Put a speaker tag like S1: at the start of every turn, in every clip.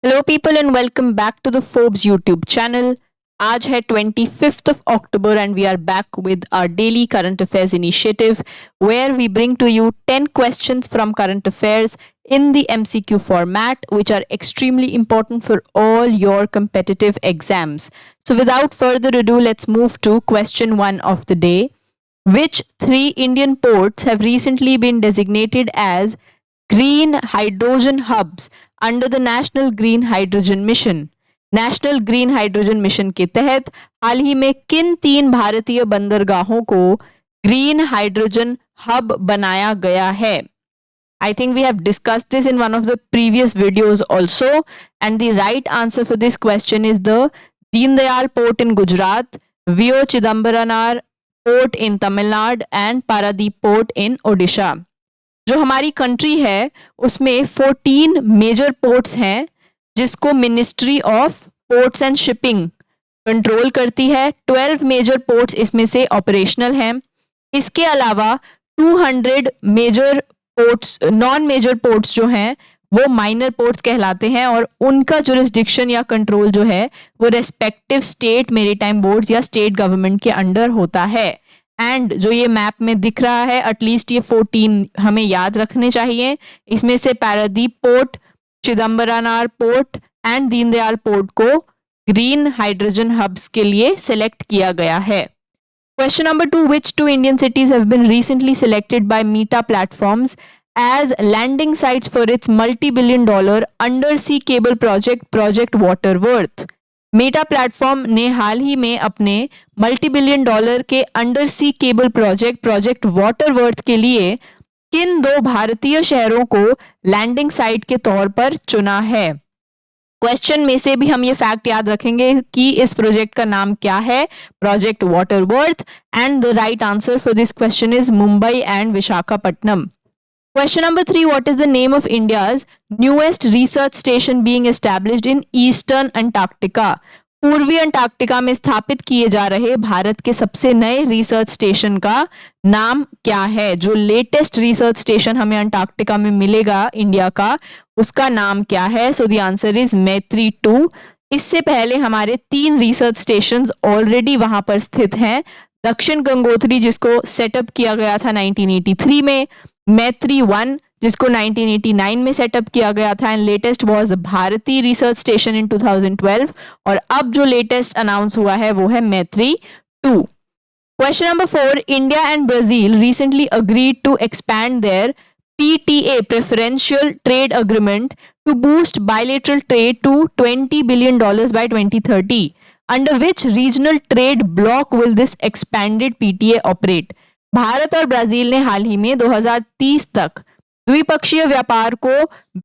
S1: Hello people and welcome back to the Forbes YouTube channel. आज है 25th of October and we are back with our daily current affairs initiative where we bring to you 10 questions from current affairs in the MCQ format which are extremely important for all your competitive exams. So without further ado, let's move to question 1 of the day. Which 3 Indian ports have recently been designated as green hydrogen hubs under the national green hydrogen mission? National green hydrogen mission के तहत हाल ही में किन 3 भारतीय बंदरगाहों को green hydrogen hub बनाया गया है? I think we have discussed this in one of the previous videos also, and the right answer for this question is the Deen Dayal Port in Gujarat, VO Chidambaranar Port in Tamil Nadu and Paradeep Port in Odisha. जो हमारी country है उसमें 14 major ports हैं जिसको ministry of ports and shipping control करती है। 12 major ports इसमें से ऑपरेशनल हैं। इसके अलावा 200 major ports, non major ports जो हैं वो माइनर पोर्ट्स कहलाते हैं और उनका जुरिस्डिक्शन या कंट्रोल जो है वो रेस्पेक्टिव स्टेट मेरीटाइम बोर्ड या स्टेट गवर्नमेंट के अंडर होता है। एंड जो ये मैप में दिख रहा है एटलीस्ट ये 14 हमें याद रखने चाहिए। इसमें से Paradip port, Chidambaranar port and Deendayal port को ग्रीन हाइड्रोजन हब्स के लिए सिलेक्ट किया गया है। Question number 2, which 2 Indian cities have been recently selected by Meta Platforms as landing sites for its multi-billion-dollar undersea cable project Waterworth? Meta platform ने हाल ही में अपने मल्टी बिलियन डॉलर के अंडर सी केबल प्रोजेक्ट वाटरवर्थ के लिए किन 2 भारतीय शहरों को लैंडिंग साइट के तौर पर चुना है? क्वेश्चन में से भी हम ये फैक्ट याद रखेंगे कि इस प्रोजेक्ट का नाम क्या है, project Waterworth, and the right answer for this question is Mumbai and Visakhapatnam. Question number 3, what is the name of India's newest research station being established in Eastern Antarctica? पूर्वी अंटार्कटिका में स्थापित किए जा रहे भारत के सबसे नए रिसर्च स्टेशन का नाम क्या है? जो लेटेस्ट रिसर्च स्टेशन हमें अंटार्कटिका में मिलेगा इंडिया का, उसका नाम क्या है? सो द आंसर इज मैत्री 2. इससे पहले हमारे 3 रिसर्च स्टेशंस ऑलरेडी वहां पर स्थित हैं। दक्षिण गंगोत्री जिसको सेटअप किया गया था 1983 में, मैत्री 1 जिसको 1989 में सेटअप किया गया था, and latest was Bharati research station in 2012, और अब जो लेटेस्ट अनाउंस हुआ है वो है मैत्री 2. Question number 4, India and Brazil recently agreed to expand their PTA preferential trade agreement to boost bilateral trade to $20 billion by 2030. Under which regional trade bloc will this expanded PTA operate? Bharat और Brazil ने हाल ही में 2030 तक द्विपक्षीय व्यापार को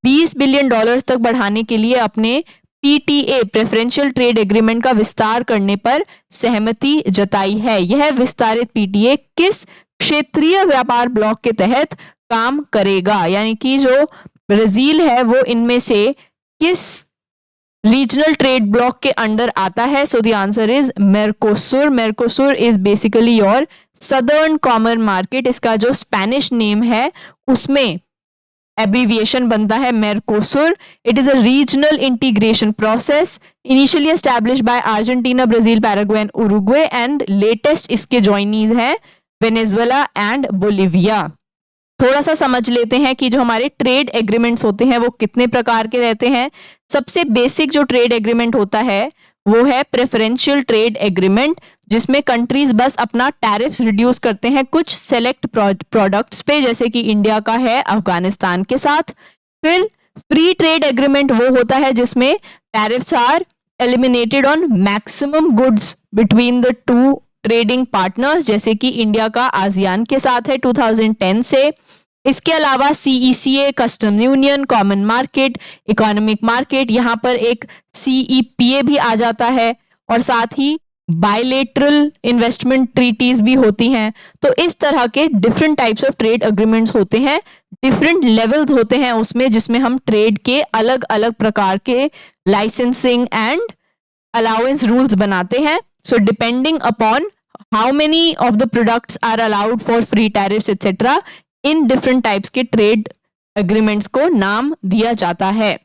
S1: $20 billion तक बढ़ाने के लिए अपने PTA प्रेफरेंशियल ट्रेड एग्रीमेंट का विस्तार करने पर सहमति जताई है। यह विस्तारित PTA किस क्षेत्रीय व्यापार ब्लॉक के तहत काम करेगा? यानी कि जो ब्राजील है वो इनमें से किस रीजनल ट्रेड ब्लॉक के अंडर आता है? So the answer is Mercosur. Mercosur is basically your southern common market. इसका जो स्पेनिश नेम है उसमें एब्रीविएशन बनता है Mercosur. It is a regional integration process initially established by Argentina, Brazil, Paraguay and Uruguay, and latest इसके joinees हैं Venezuela and Bolivia. थोड़ा सा समझ लेते हैं कि जो हमारे ट्रेड एग्रीमेंट्स होते हैं वो कितने प्रकार के रहते हैं. सबसे बेसिक जो ट्रेड एग्रीमेंट होता है वो है प्रेफरेंशियल ट्रेड एग्रीमेंट, जिसमें कंट्रीज बस अपना टैरिफ्स रिड्यूस करते हैं कुछ सेलेक्ट प्रोडक्ट्स पे, जैसे कि इंडिया का है अफगानिस्तान के साथ. फिर फ्री ट्रेड एग्रीमेंट वो होता है जिसमें tariffs are eliminated on maximum goods between the 2 trading partners, जैसे कि इंडिया का आसियान के साथ है 2010 से. इसके अलावा CECA, custom union, common market, economic market, यहाँ पर एक CEPA भी आ जाता है, और साथ ही बायलेटरल इन्वेस्टमेंट ट्रीटीज भी होती हैं. तो इस तरह के different types of trade agreements होते हैं, डिफरेंट लेवल्स होते हैं उसमें, जिसमें हम ट्रेड के अलग अलग प्रकार के लाइसेंसिंग एंड अलाउंस रूल्स बनाते हैं. So depending upon how many of the products are allowed for free tariffs etc. In different types के ट्रेड एग्रीमेंट्स को नाम दिया जाता है.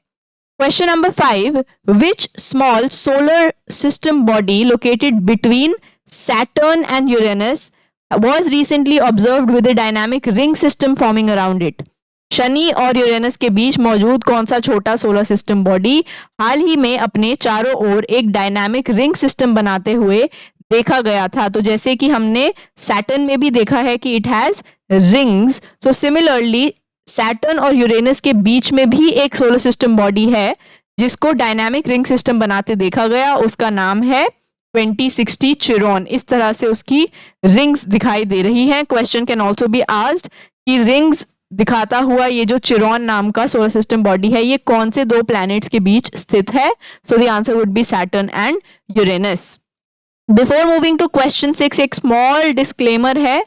S1: Question number 5. Which small solar system body located between Saturn and Uranus was recently observed with a dynamic ring system forming around it? Shani और Uranus के बीच मौजूद कौन सा छोटा सोलर सिस्टम बॉडी हाल ही में अपने चारों ओर एक डायनामिक रिंग सिस्टम बनाते हुए देखा गया था? तो जैसे कि हमने सैटर्न में भी देखा है कि it has rings, so similarly Saturn और यूरेनस के बीच में भी एक सोलर सिस्टम बॉडी है जिसको डायनामिक रिंग सिस्टम बनाते देखा गया. उसका नाम है 2060 चिरोन. इस तरह से उसकी रिंग्स दिखाई दे रही हैं. Question can also be asked कि रिंग्स दिखाता हुआ ये जो चिरोन नाम का सोलर सिस्टम बॉडी है ये कौन से दो प्लैनेट्स के बीच स्थित है? So the answer would be Saturn and Uranus. Before moving to question 6, एक स्मॉल डिस्क्लेमर है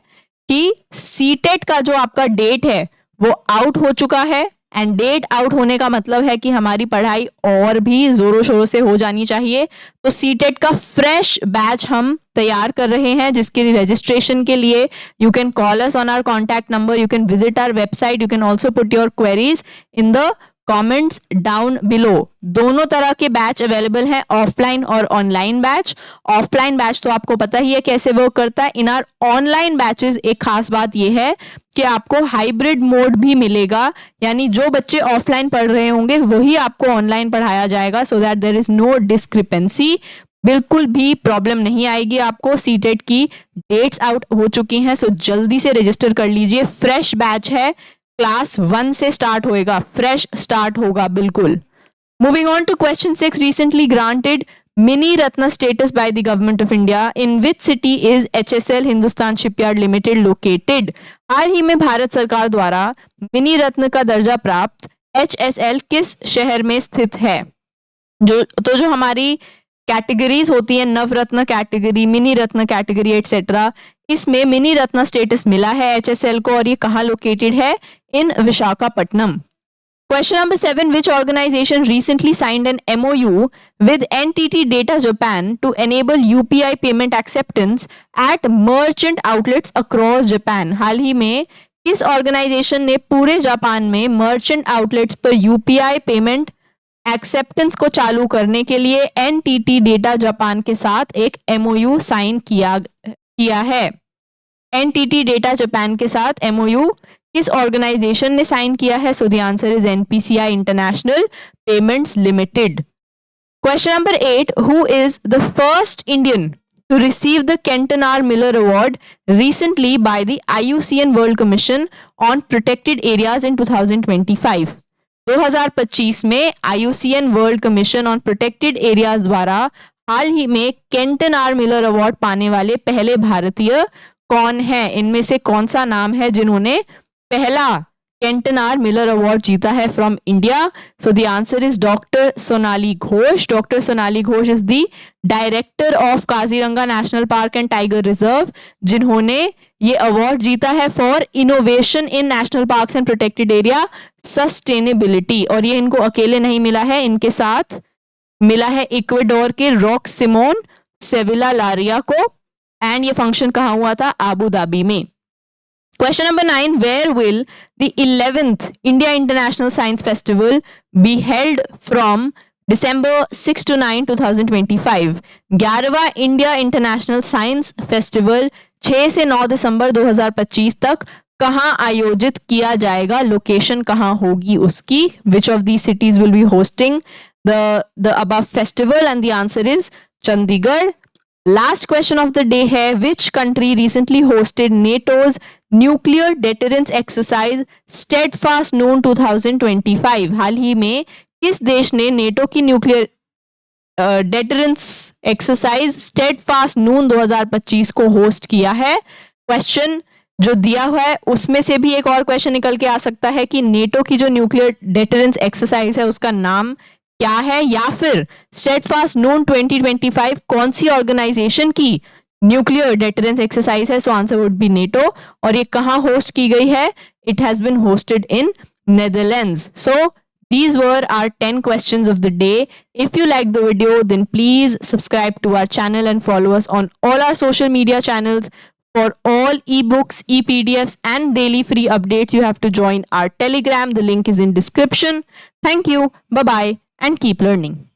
S1: कि सीटेट का जो आपका डेट है वो आउट हो चुका है. एंड डेट आउट होने का मतलब है कि हमारी पढ़ाई और भी जोरों शोरों से हो जानी चाहिए. तो सीटेट का फ्रेश बैच हम तैयार कर रहे हैं जिसके लिए रजिस्ट्रेशन के लिए you can call us on our contact number, you can visit our website, you can also put your queries in the comments down below. दोनों तरह के बैच अवेलेबल हैं, ऑफलाइन और ऑनलाइन बैच. ऑफलाइन बैच तो आपको पता ही है कैसे वर्क करता है. इन आर ऑनलाइन बैचेस एक खास बात यह है कि आपको हाइब्रिड मोड भी मिलेगा, यानी जो बच्चे ऑफलाइन पढ़ रहे होंगे वही आपको ऑनलाइन पढ़ाया जाएगा, so that there is no discrepancy. बिल्कुल भी प्रॉब्लम नहीं आएगी आपको. सीटेट की डेट्स आउट हो चुकी हैं, सो जल्दी से रजिस्टर कर लीजिए. फ्रेश बैच है, क्लास 1 से स्टार्ट होएगा, फ्रेश स्टार्ट होगा बिल्कुल. Moving on to question 6. Recently granted mini Ratna status by the government of India. In which city is HSL Hindustan shipyard limited located? हाल ही में भारत सरकार द्वारा मिनी रत्न का दर्जा प्राप्त HSL किस शहर में स्थित है? जो हमारी कैटेगरीज होती है, नवरत्न कैटेगरी, मिनी रत्न कैटेगरी एटसेट्रा, इसमें मिनी रत्न स्टेटस मिला है HSL को और ये कहाँ लोकेटेड है? इन Visakhapatnam. Question number 7. Which organization recently signed an MOU with NTT Data Japan to enable UPI payment acceptance at merchant outlets across Japan? हाल ही में किस ऑर्गेनाइजेशन ने पूरे जापान में मर्चेंट आउटलेट्स पर UPI पेमेंट एक्सेप्टेंस को चालू करने के लिए NTT डेटा जापान के साथ एक MOU साइन किया है? NTT डेटा जापान के साथ MOU किस ऑर्गेनाइजेशन ने साइन किया है? So the answer is NPCI international payments limited. Question number 8. Who is the first Indian to receive the Kenton R. Miller Award recently by the IUCN World Commission on Protected Areas in 2025? 2025 में IUCN World Commission on Protected Areas द्वारा हाल ही में केंटन are Miller award पाने वाले पहले भारतीय कौन है? इनमें से कौन सा नाम है जिन्होंने पहला केंटन आर मिलर अवार्ड जीता है from India? So the answer is doctor Sonali Ghosh. Doctor Sonali Ghosh is the director of Kaziranga national park and tiger reserve, जिन्होंने ये अवार्ड जीता है for innovation in national parks and protected area sustainability. और ये इनको अकेले नहीं मिला है, इनके साथ मिला है इक्वेडोर के रॉक सिमोन सेविला लारिया को. एंड ये फंक्शन कहाँ हुआ था? आबू धाबी में. Question number 9. Where will the 11th India International Science Festival be held from December 6 to 9, 2025? 11वां इंडिया इंटरनेशनल साइंस फेस्टिवल 6 से 9 दिसंबर 2025 तक कहाँ आयोजित किया जाएगा? लोकेशन कहाँ होगी उसकी? Which of these cities will be hosting the above festival? And the answer is Chandigarh. Last question of the day है, which country recently hosted NATO's nuclear deterrence exercise Steadfast नून 2025? हाल ही में किस देश ने नेटो की न्यूक्लियर डेटरेंस एक्सरसाइज स्टेडफास्ट नून 2025 को host किया है? क्वेश्चन जो दिया हुआ है उसमें से भी एक और क्वेश्चन निकल के आ सकता है कि नेटो की जो न्यूक्लियर डेटरेंस एक्सरसाइज है उसका नाम क्या है, या फिर स्टेडफास्ट नून 2025 कौन सी ऑर्गेनाइजेशन की न्यूक्लियर डेटरेंस एक्सरसाइज है? So answer would be NATO. और ये कहाँ होस्ट की गई है? It has been hosted in Netherlands. So these were our 10 questions of the day. If you liked the video, then please subscribe to our channel and follow us on all our social media channels. For all ebooks, e-PDFs and daily free updates, you have to join our Telegram. The link is in description. Thank you. Bye-bye. and keep learning.